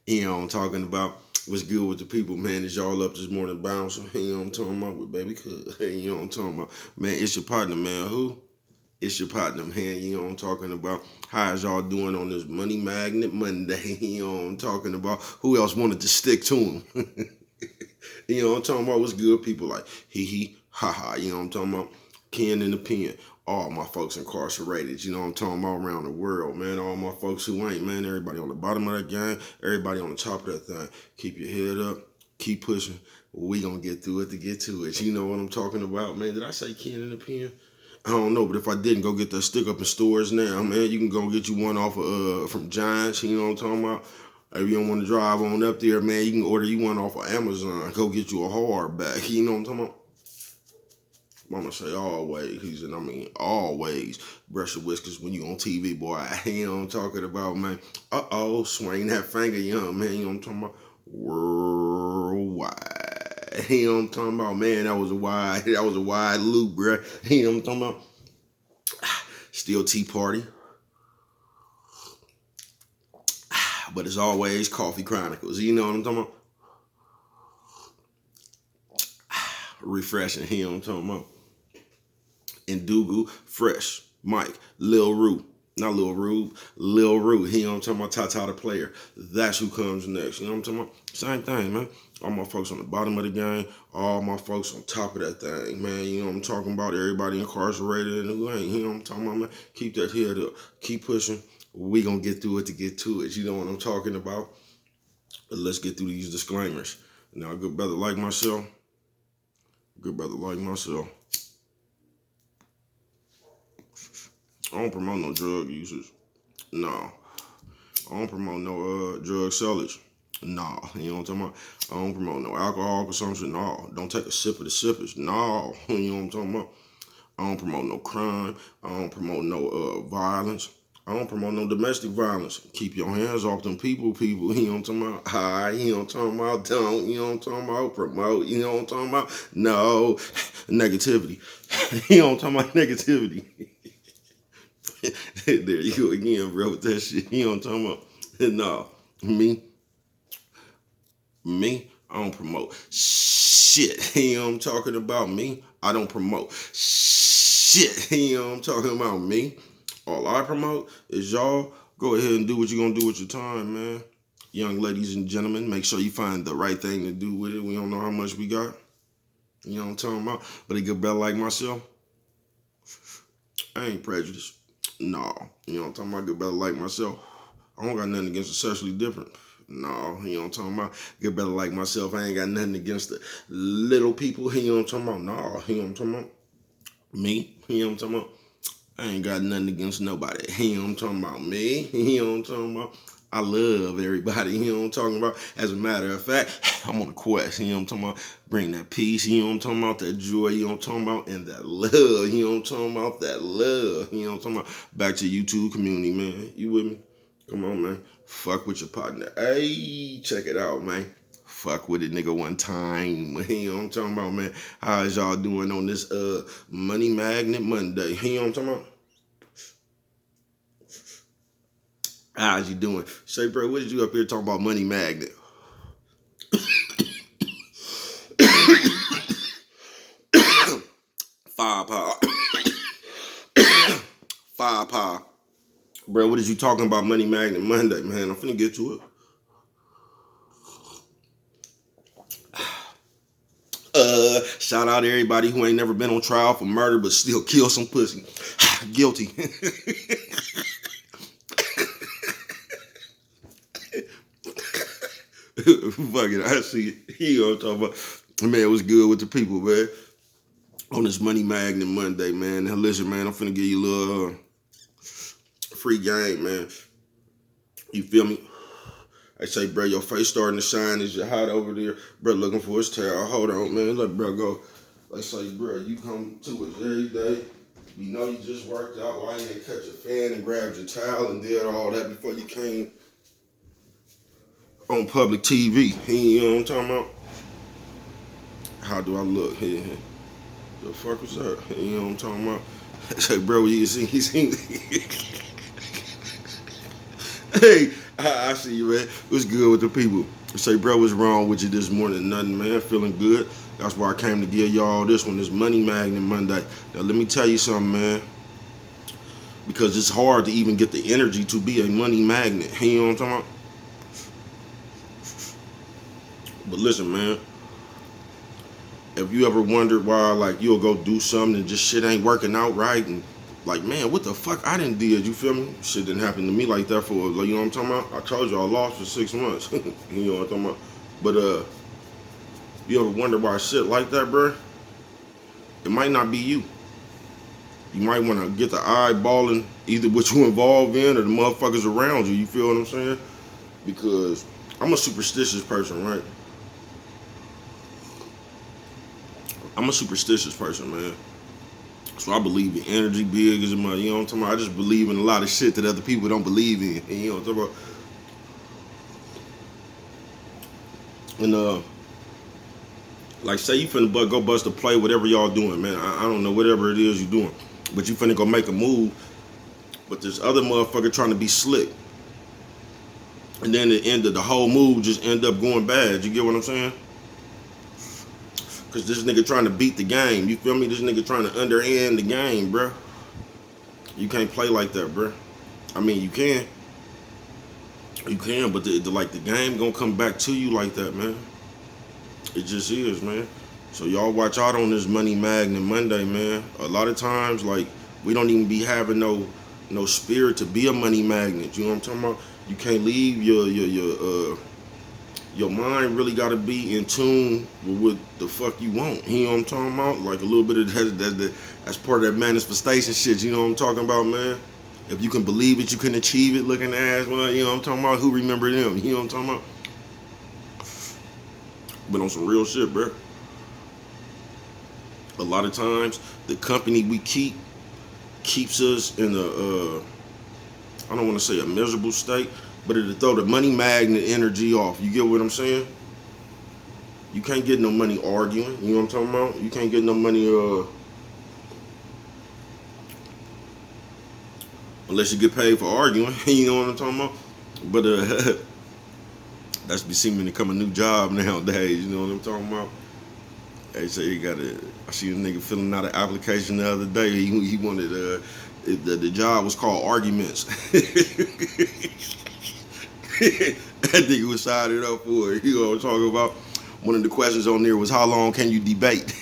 You know what I'm talking about? What's good with the people, man? Is y'all up this morning bouncing? You know what I'm talking about with baby cuz. You know what I'm talking about? Man, it's your partner, man. Who? It's your partner, man. You know what I'm talking about? How is y'all doing on this Money Magnet Monday? You know what I'm talking about? Who else wanted to stick to him? You know what I'm talking about? What's good? People like hee hee, ha ha. You know what I'm talking about? Ken in the pen. All my folks incarcerated. You know what I'm talking about around the world, man. All my folks who ain't, man. Everybody on the bottom of that game. Everybody on the top of that thing. Keep your head up. Keep pushing. We gonna get through it to get to it. You know what I'm talking about, man. Did I say Ken in the pen? I don't know, but if I didn't, go get that stick up in stores now, man. You can go get you one off of from Giants. You know what I'm talking about? If you don't want to drive on up there, man, you can order you one off of Amazon. Go get you a hardback. You know what I'm talking about? Mama say always. He said, I mean, always brush your whiskers when you on TV, boy. You know what I'm talking about, man. Swing that finger, young man. You know what I'm talking about? Worldwide. You know what I'm talking about, man. That was a wide loop, bruh. You know what I'm talking about? Still Tea Party. But as always, Coffee Chronicles. You know what I'm talking about? Refreshing. You know what I'm talking about? And Dougal, Fresh, Mike, Lil Rue. Not Lil Rube, Lil Rue. You know what I'm talking about? Tata the player. That's who comes next. You know what I'm talking about? Same thing, man. All my folks on the bottom of the game. All my folks on top of that thing, man. You know what I'm talking about? Everybody incarcerated and who ain't. You know what I'm talking about, man? Keep that head up. Keep pushing. We gonna get through it to get to it. You know what I'm talking about? But let's get through these disclaimers. Now, a good brother like myself. I don't promote no drug users. No. I don't promote no drug sellers. No. You know what I'm talking about? I don't promote no alcohol consumption. No. Don't take a sip of the sippers. No. You know what I'm talking about? I don't promote no crime. I don't promote no violence. I don't promote no domestic violence. Keep your hands off them people. You know what I'm talking about? Hi, you know what I'm talking about? Don't, you know what I'm talking about? Promote, you know what I'm talking about? No. Negativity. You know what I'm talking about? Negativity. There you go again, bro, with that shit. You know what I'm talking about? No. Me, I don't promote shit. You know what I'm talking about? Me, I don't promote shit. You know what I'm talking about? Me, all I promote is y'all go ahead and do what you're gonna do with your time, man. Young ladies and gentlemen, make sure you find the right thing to do with it. We don't know how much we got. You know what I'm talking about? But a good brother like myself, I ain't prejudiced. No. You know what I'm talking about? Good brother like myself, I don't got nothing against the sexually different. No, you know what I'm talking about? Good brother like myself, I ain't got nothing against the little people. You know what I'm talking about? No, you know what I'm talking about? Me, you know what I'm talking about? I ain't got nothing against nobody. You know what I'm talking about? Me, you know what I'm talking about? I love everybody, you know what I'm talking about? As a matter of fact, I'm on a quest, you know what I'm talking about? Bring that peace, you know what I'm talking about? That joy, you know what I'm talking about? And that love, you know what I'm talking about? That love, you know what I'm talking about? Back to YouTube community, man. You with me? Come on, man. Fuck with your partner. Hey, check it out, man. Fuck with it, nigga, one time. You know what I'm talking about, man? How is y'all doing on this Money Magnet Monday? You know what I'm talking about? How's you doing? Say, bro, what did you up here talking about Money Magnet? Firepower. Firepower. Bro, what is you talking about Money Magnet Monday, man? I'm finna get to it. Shout out to everybody who ain't never been on trial for murder but still kill some pussy. Guilty. Fuck it, I see it. You know what I'm talking about. Man, it was good with the people, man. On this Money Magnet Monday, man. Now listen, man, I'm finna give you a little free game, man. You feel me? I say, bro, your face starting to shine. Is you hot over there? Bro, looking for his towel. Hold on, man. Let bro go. Let's say, bro, you come to us every day. You know you just worked out. Why you didn't cut your fan and grabbed your towel and did all that before you came on public TV? You know what I'm talking about? How do I look? Here. The fuck was that? You know what I'm talking about? I say, bro, you see, hey, I see you, man. What's good with the people? Say, bro, what's wrong with you this morning? Nothing, man. Feeling good. That's why I came to give y'all this one, this Money Magnet Monday. Now, let me tell you something, man. Because it's hard to even get the energy to be a money magnet. You know what I'm talking about? But listen, man. If you ever wondered why, like, you'll go do something and just shit ain't working out right, and like, man, what the fuck I didn't did, you feel me? Shit didn't happen to me like that for, you know what I'm talking about? I told you I lost for 6 months. You know what I'm talking about? But, you ever wonder why shit like that, bro? It might not be you. You might want to get the eyeballing either what you involved in or the motherfuckers around you, you feel what I'm saying? Because I'm a superstitious person, right? I'm a superstitious person, man. So I believe in energy big as a mother. You know what I'm talking about? I just believe in a lot of shit that other people don't believe in. You know what I'm talking about? And like say you finna go bust a play, whatever y'all doing, man. I don't know, whatever it is you doing. But you finna go make a move, but this other motherfucker trying to be slick. And then the whole move just end up going bad. You get what I'm saying? Cause this nigga trying to beat the game. You feel me? This nigga trying to underhand the game, bruh. You can't play like that, bruh. I mean, you can. You can, but the game gonna come back to you like that, man. It just is, man. So y'all watch out on this Money Magnet Monday, man. A lot of times, like, we don't even be having no spirit to be a money magnet. You know what I'm talking about? You can't leave your mind really got to be in tune with what the fuck you want. You know what I'm talking about? Like a little bit of that's part of that manifestation shit. You know what I'm talking about, man? If you can believe it, you can achieve it. Looking ass, well, you know what I'm talking about? Who remember them? You know what I'm talking about? But on some real shit, bro. A lot of times, the company we keeps us in I don't want to say a miserable state, but it'll throw the money magnet energy off. You get what I'm saying? You can't get no money arguing. You know what I'm talking about? You can't get no money unless you get paid for arguing. You know what I'm talking about? But that's be seeming to come a new job nowadays. You know what I'm talking about? They say you got to. I see a nigga filling out an application the other day. He wanted the job was called arguments. That nigga was signing up for it. You know what I'm talking about? One of the questions on there was, how long can you debate?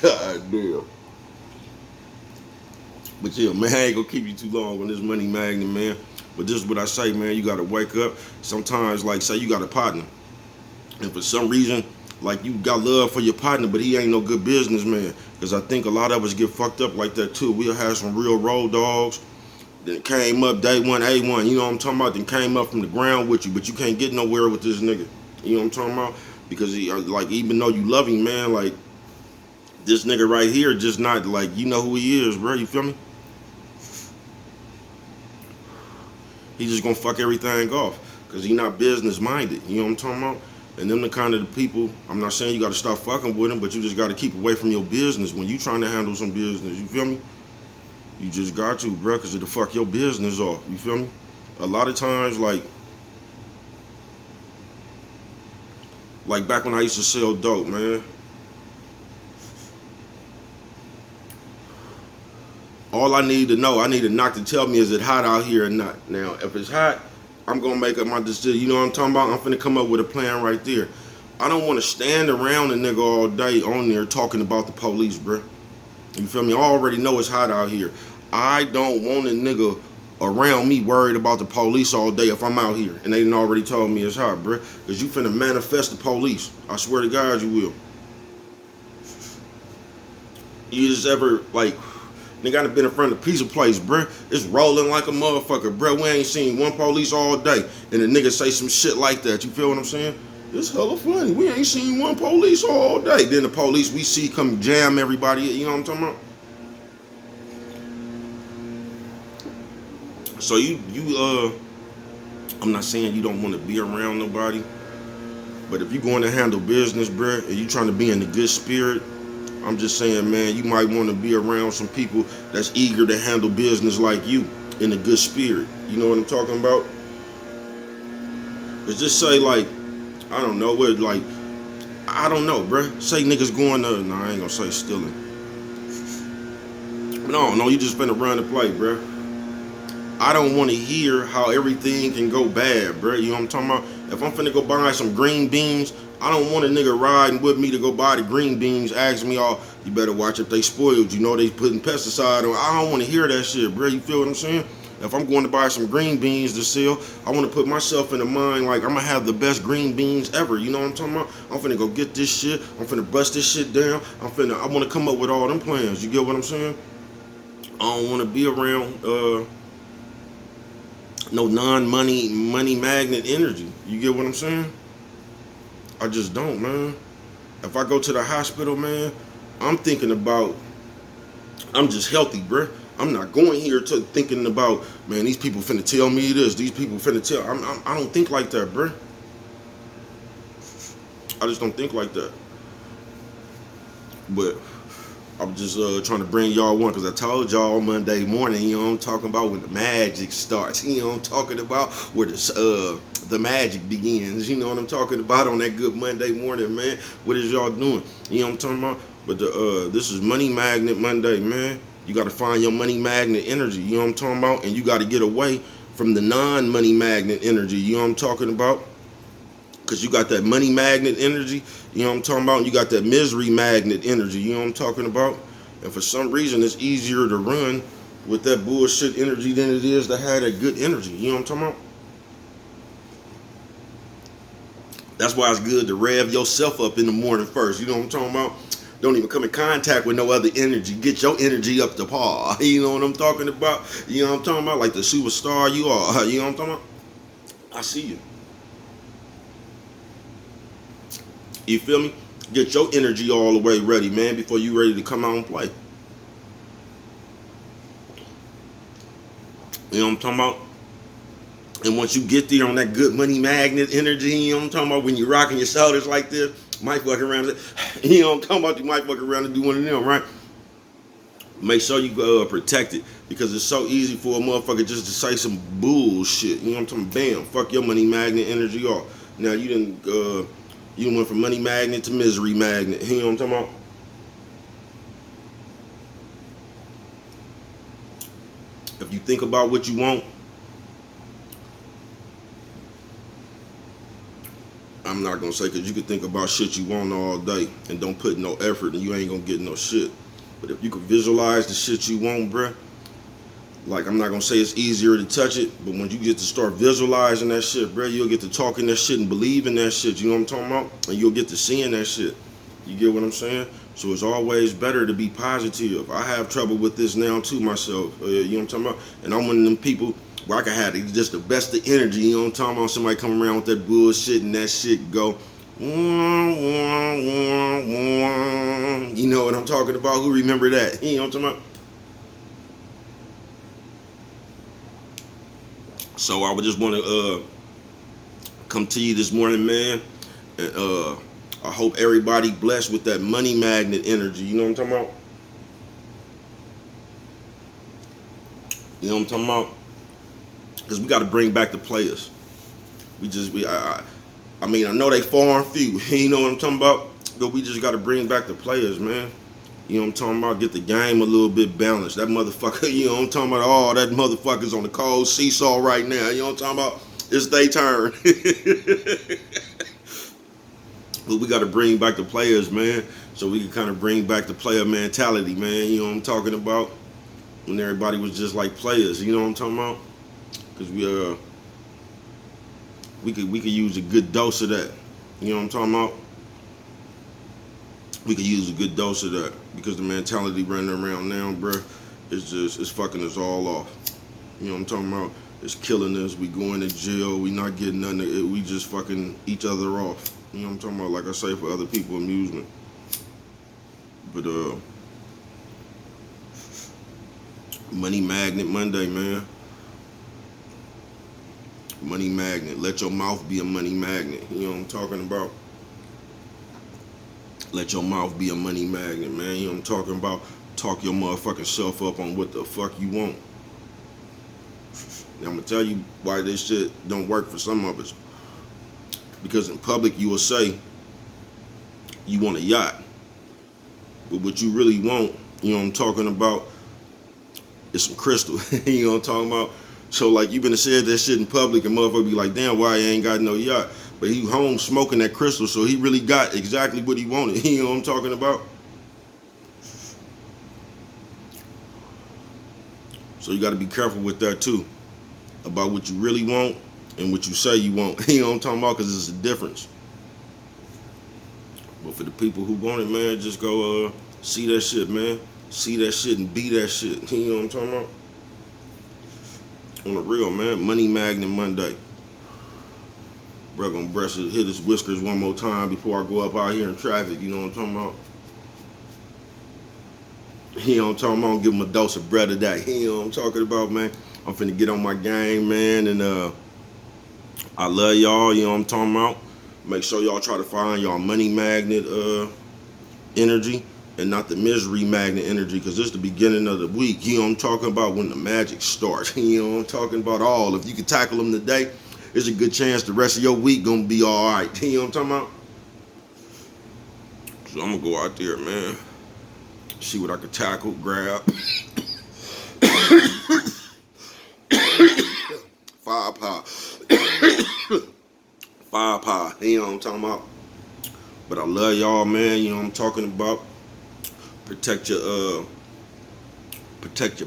God damn. But yeah, man, I ain't gonna keep you too long on this money magnet, man. But this is what I say, man. You gotta wake up. Sometimes, like, say you got a partner, and for some reason, like, you got love for your partner, but he ain't no good businessman. Because I think a lot of us get fucked up like that too. We'll have some real road dogs that came up day one, A1. You know what I'm talking about? Then came up from the ground with you, but you can't get nowhere with this nigga. You know what I'm talking about? Because he, like, even though you love him, man, like, this nigga right here just not, like, you know who he is, bro. You feel me? He just gonna fuck everything off because he not business minded. You know what I'm talking about? And them the kind of the people, I'm not saying you got to stop fucking with them, but you just got to keep away from your business when you trying to handle some business. You feel me? You just got to, bro, because it'll fuck your business off. You feel me? A lot of times, like back when I used to sell dope, man. All I need to know, I need a knock to tell me, is it hot out here or not? Now, if it's hot, I'm going to make up my decision. You know what I'm talking about? I'm finna come up with a plan right there. I don't want to stand around a nigga all day on there talking about the police, bro. You feel me? I already know it's hot out here. I don't want a nigga around me worried about the police all day if I'm out here. And they done already told me it's hot, bro. Because you finna manifest the police. I swear to God you will. You just ever, like, nigga, I done been in front of a pizza place, bruh. It's rolling like a motherfucker, bruh. We ain't seen one police all day. And the nigga say some shit like that. You feel what I'm saying? It's hella funny. We ain't seen one police all day. Then the police we see come jam everybody. You know what I'm talking about? So I'm not saying you don't want to be around nobody. But if you going to handle business, bruh, and you trying to be in the good spirit, I'm just saying, man, you might want to be around some people that's eager to handle business like you. in a good spirit. You know what I'm talking about? It's just say like, I don't know, what like, I don't know, bruh. Say niggas going to, nah, I ain't gonna say stealing. No, you just finna run the play, bruh. I don't want to hear how everything can go bad, bruh. You know what I'm talking about? If I'm finna go buy some green beans, I don't want a nigga riding with me to go buy the green beans, ask me all, you better watch if they spoiled. You know they putting pesticide on. I don't want to hear that shit, bruh. You feel what I'm saying? If I'm going to buy some green beans to sell, I want to put myself in the mind like I'm gonna have the best green beans ever. You know what I'm talking about? I'm finna go get this shit. I'm finna bust this shit down. I want to come up with all them plans. You get what I'm saying? I don't want to be around no money magnet energy. You get what I'm saying? I just don't, man. If I go to the hospital, man, I'm thinking about, I'm just healthy, bruh. I'm not going here to thinking about, man, these people finna tell me this. These people finna tell. I don't think like that, bruh. I just don't think like that. But I'm just trying to bring y'all one because I told y'all Monday morning, you know what I'm talking about, when the magic starts. You know what I'm talking about, where the magic begins. You know what I'm talking about on that good Monday morning, man. What is y'all doing? You know what I'm talking about? But this is Money Magnet Monday, man. You got to find your money magnet energy. You know what I'm talking about? And you got to get away from the non-money magnet energy. You know what I'm talking about? Because you got that money magnet energy, you know what I'm talking about? And you got that misery magnet energy, you know what I'm talking about? And for some reason, it's easier to run with that bullshit energy than it is to have that good energy, you know what I'm talking about? That's why it's good to rev yourself up in the morning first, you know what I'm talking about? Don't even come in contact with no other energy. Get your energy up to par. You know what I'm talking about? You know what I'm talking about? Like the superstar you are. You know what I'm talking about? I see you. You feel me? Get your energy all the way ready, man, before you ready to come out and play. You know what I'm talking about? And once you get there on that good money magnet energy, you know what I'm talking about? When you're rocking your shoulders like this, might fuck around. You know what I'm talking about? You might fuck around and do one of them, right? Make sure you protect it, because it's so easy for a motherfucker just to say some bullshit. You know what I'm talking about? Bam, fuck your money magnet energy off. Now you went from money magnet to misery magnet. You know what I'm talking about? If you think about what you want, I'm not gonna say, because you can think about shit you want all day and don't put no effort, and you ain't gonna get no shit. But if you can visualize the shit you want, bruh, like, I'm not gonna say it's easier to touch it, but when you get to start visualizing that shit, bruh, you'll get to talking that shit and believing that shit. You know what I'm talking about? And you'll get to seeing that shit. You get what I'm saying? So it's always better to be positive. I have trouble with this now too myself. You know what I'm talking about? And I'm one of them people where I can have just the best of energy. You know what I'm talking about? Somebody come around with that bullshit and that shit go, you know what I'm talking about? Who remember that? You know what I'm talking about? So I would just want to come to you this morning, man, and I hope everybody blessed with that money magnet energy. You know what I'm talking about? You know what I'm talking about? Because we got to bring back the players. I mean, I know they far and few. You know what I'm talking about? But we just got to bring back the players, man. You know what I'm talking about? Get the game a little bit balanced. That motherfucker, you know what I'm talking about? Oh, that motherfucker's on the cold seesaw right now. You know what I'm talking about? It's their turn. But we got to bring back the players, man, so we can kind of bring back the player mentality, man. You know what I'm talking about? When everybody was just like players, you know what I'm talking about? Because we could use a good dose of that. You know what I'm talking about? We could use a good dose of that, because the mentality running around now, bruh, it's fucking us all off. You know what I'm talking about? It's killing us. We going to jail. We not getting nothing. We just fucking each other off. You know what I'm talking about? Like I say, for other people's amusement. But Money Magnet Monday, man. Money magnet. Let your mouth be a money magnet. You know what I'm talking about? Let your mouth be a money magnet, man. You know what I'm talking about? Talk your motherfucking self up on what the fuck you want. And I'm gonna tell you why this shit don't work for some of us. Because in public you will say you want a yacht, but what you really want, you know what I'm talking about, is some crystal. You know what I'm talking about? So like you been said that shit in public and motherfucker be like, damn, why he ain't got no yacht? But he home smoking that crystal, so he really got exactly what he wanted. You know what I'm talking about? So you got to be careful with that too, about what you really want and what you say you want. You know what I'm talking about? Because it's a difference. But for the people who want it, man, just go see that shit, man. See that shit and be that shit. You know what I'm talking about? On the real, man. Money Magnet Monday. Bro gonna hit his whiskers one more time before I go up out here in traffic. You know what I'm talking about? You know what I'm talking about? Give him a dose of bread today. You know what I'm talking about, man? I'm finna get on my game, man. And I love y'all. You know what I'm talking about? Make sure y'all try to find y'all money magnet energy and not the misery magnet energy, because this is the beginning of the week. You know what I'm talking about, when the magic starts. You know what I'm talking about? All. If you can tackle them today, there's a good chance the rest of your week gonna be all right. You know what I'm talking about? So I'm gonna go out there, man. See what I can tackle, grab. Firepower. Firepower. You know what I'm talking about? But I love y'all, man. You know what I'm talking about? Protect your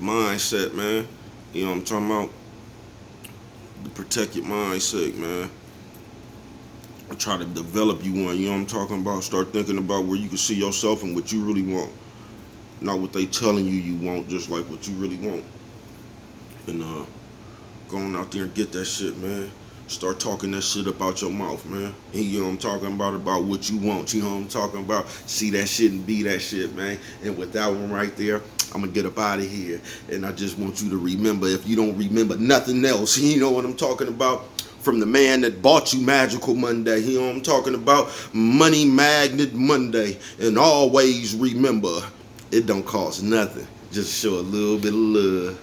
mindset, man. You know what I'm talking about? Protect your mindset, man. Try to develop you one. You know what I'm talking about? Start thinking about where you can see yourself and what you really want. Not what they telling you want, just like what you really want. And going out there and get that shit, man. Start talking that shit up out your mouth, man. And you know what I'm talking about what you want. You know what I'm talking about? See that shit and be that shit, man. And with that one right there, I'm gonna get up out of here. And I just want you to remember, if you don't remember nothing else, you know what I'm talking about? From the man that bought you Magical Monday, you know what I'm talking about? Money Magnet Monday. And always remember, it don't cost nothing. Just show a little bit of love.